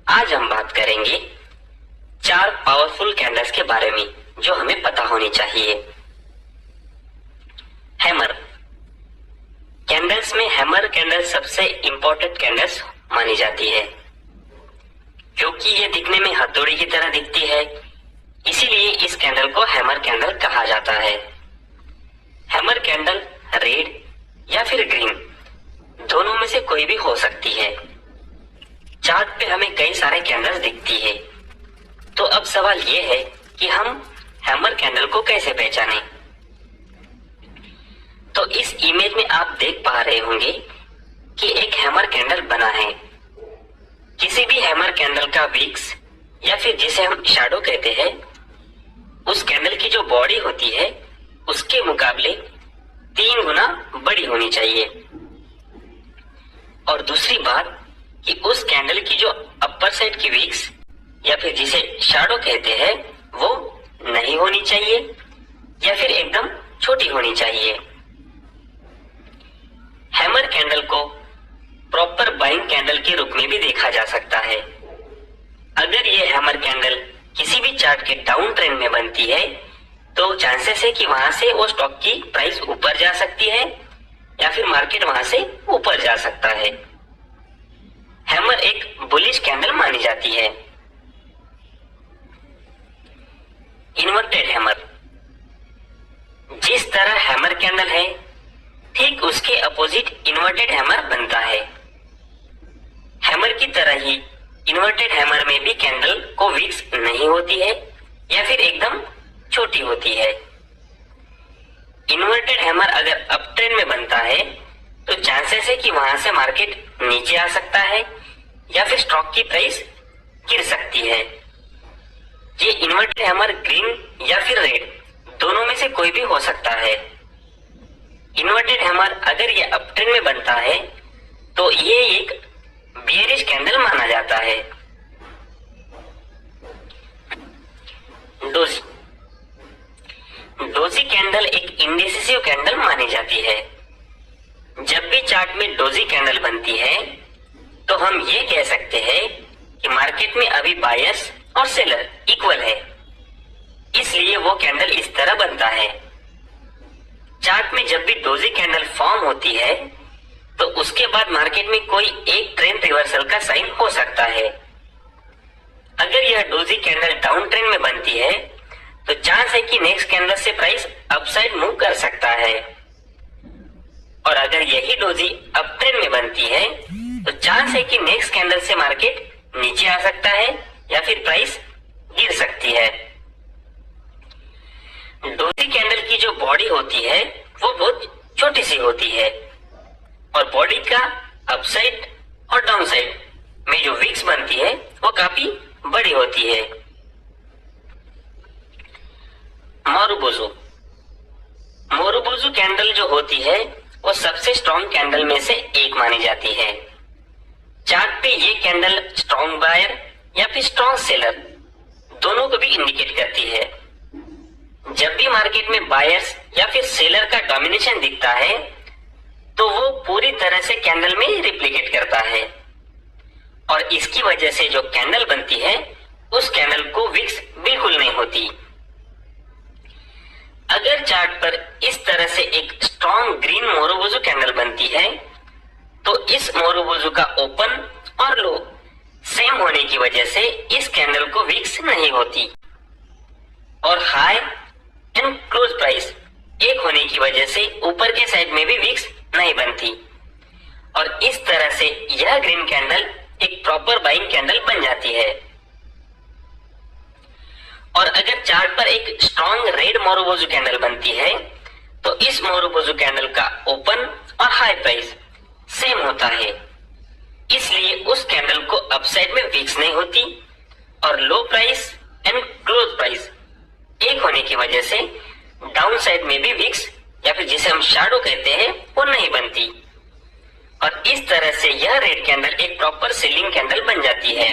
आज हम बात करेंगे 4 पावरफुल कैंडल्स के बारे में जो हमें पता होनी चाहिए। हैमर कैंडल्स में हैमर कैंडल सबसे इंपॉर्टेंट कैंडल्स मानी जाती है क्योंकि ये दिखने में हथौड़ी की तरह दिखती है, इसीलिए इस कैंडल को हैमर कैंडल कहा जाता है। हैमर कैंडल रेड या फिर ग्रीन दोनों में से कोई भी हो सकती है। चार्ट पे हमें कई सारे कैंडल्स दिखती है, तो अब सवाल ये है कि हम हैमर कैंडल को कैसे पहचानें। तो इस इमेज में आप देख पा रहे होंगे कि एक हैमर कैंडल बना है। किसी भी हैमर कैंडल का विक्स या फिर जिसे हम शैडो कहते हैं, उस कैंडल की जो बॉडी होती है उसके मुकाबले 3 गुना बड़ी होनी चाहिए। और दूसरी बात कि उस कैंडल की जो अपर साइड की विक्स या फिर जिसे शैडो कहते हैं वो नहीं होनी चाहिए या फिर एकदम छोटी होनी चाहिए। हैमर कैंडल को प्रॉपर बाइंग कैंडल के रूप में भी देखा जा सकता है। अगर ये हैमर कैंडल किसी भी चार्ट के डाउन ट्रेंड में बनती है तो चांसेस है कि वहां से वो स्टॉक की प्राइस ऊपर जा सकती है या फिर मार्केट वहां से ऊपर जा सकता है। हैमर एक बुलिश कैंडल मानी जाती है। इन्वर्टेड हैमर, जिस तरह हैमर कैंडल है ठीक उसके अपोजिट इन्वर्टेड हैमर बनता है। हैमर की तरह ही इन्वर्टेड हैमर में भी कैंडल को विक्स नहीं होती है या फिर एकदम छोटी होती है। इन्वर्टेड हैमर अगर अप ट्रेंड में बनता है तो चांसेस है कि वहां से मार्केट नीचे आ सकता है या फिर स्टॉक की प्राइस गिर सकती है। ये इन्वर्टेड हैमर ग्रीन या फिर रेड दोनों में से कोई भी हो सकता है। इन्वर्टेड हैमर अगर ये अप ट्रेंड में बनता है तो ये एक बियरिश कैंडल माना जाता है। डोजी डोजी कैंडल एक इंडिसिसिव कैंडल मानी जाती है। जब भी चार्ट में डोजी कैंडल बनती है तो हम ये कह सकते हैं कि मार्केट में अभी बायर्स और सेलर इक्वल है, इसलिए वो कैंडल इस तरह बनता है। चार्ट में जब भी डोजी कैंडल फॉर्म होती है तो उसके बाद मार्केट में कोई एक ट्रेंड रिवर्सल का साइन हो सकता है। अगर यह डोजी कैंडल डाउन ट्रेंड में बनती है तो चांस है कि नेक्स्ट कैंडल से प्राइस अपसाइड मूव कर सकता है, और अगर यही डोजी अप ट्रेंड में बनती है तो चांस है कि नेक्स्ट कैंडल से मार्केट नीचे आ सकता है या फिर प्राइस गिर सकती है। डोजी कैंडल की जो बॉडी होती है वो बहुत छोटी सी होती है और बॉडी का अपसाइड और डाउनसाइड में जो विक्स बनती है वो काफी बड़ी होती है। मोरुबोजू मोरुबोजू कैंडल जो होती है वो सबसे स्ट्रॉन्ग कैंडल में से एक मानी जाती है। चार्ट पे ये कैंडल स्ट्रॉन्ग बायर या फिर स्ट्रॉन्ग सेलर दोनों को भी इंडिकेट करती है। जब भी मार्केट में बायर्स या फिर सेलर का डोमिनेशन दिखता है तो वो पूरी तरह से कैंडल में रिप्लिकेट करता है और इसकी वजह से जो कैंडल बनती है उस कैंडल को विक्स बिल्कुल नहीं होती। अगर चार्ट पर इस तरह से एक स्ट्रॉन्ग ग्रीन मोरुबोजू कैंडल बनती है तो इस मोरुबोजू का ओपन और लो सेम होने की वजह से इस कैंडल को विक्स नहीं होती और हाई एंड क्लोज प्राइस एक होने की वजह से ऊपर के साइड में भी विक्स नहीं बनती और इस तरह से यह ग्रीन कैंडल एक प्रॉपर बाइंग कैंडल बन जाती है। और अगर चार्ट पर एक स्ट्रॉन्ग रेड मोरुबोजू कैंडल बनती है तो इस मोरुबोजू कैंडल का ओपन और हाई प्राइस सेम होता है, इसलिए उस कैंडल को अपसाइड में विक्स नहीं होती और लो प्राइस एंड क्लोज प्राइस एक होने की वजह से डाउन साइड में भी विक्स या फिर जिसे हम शैडो कहते हैं वो नहीं बनती और इस तरह से यह रेड कैंडल एक प्रॉपर सेलिंग कैंडल बन जाती है।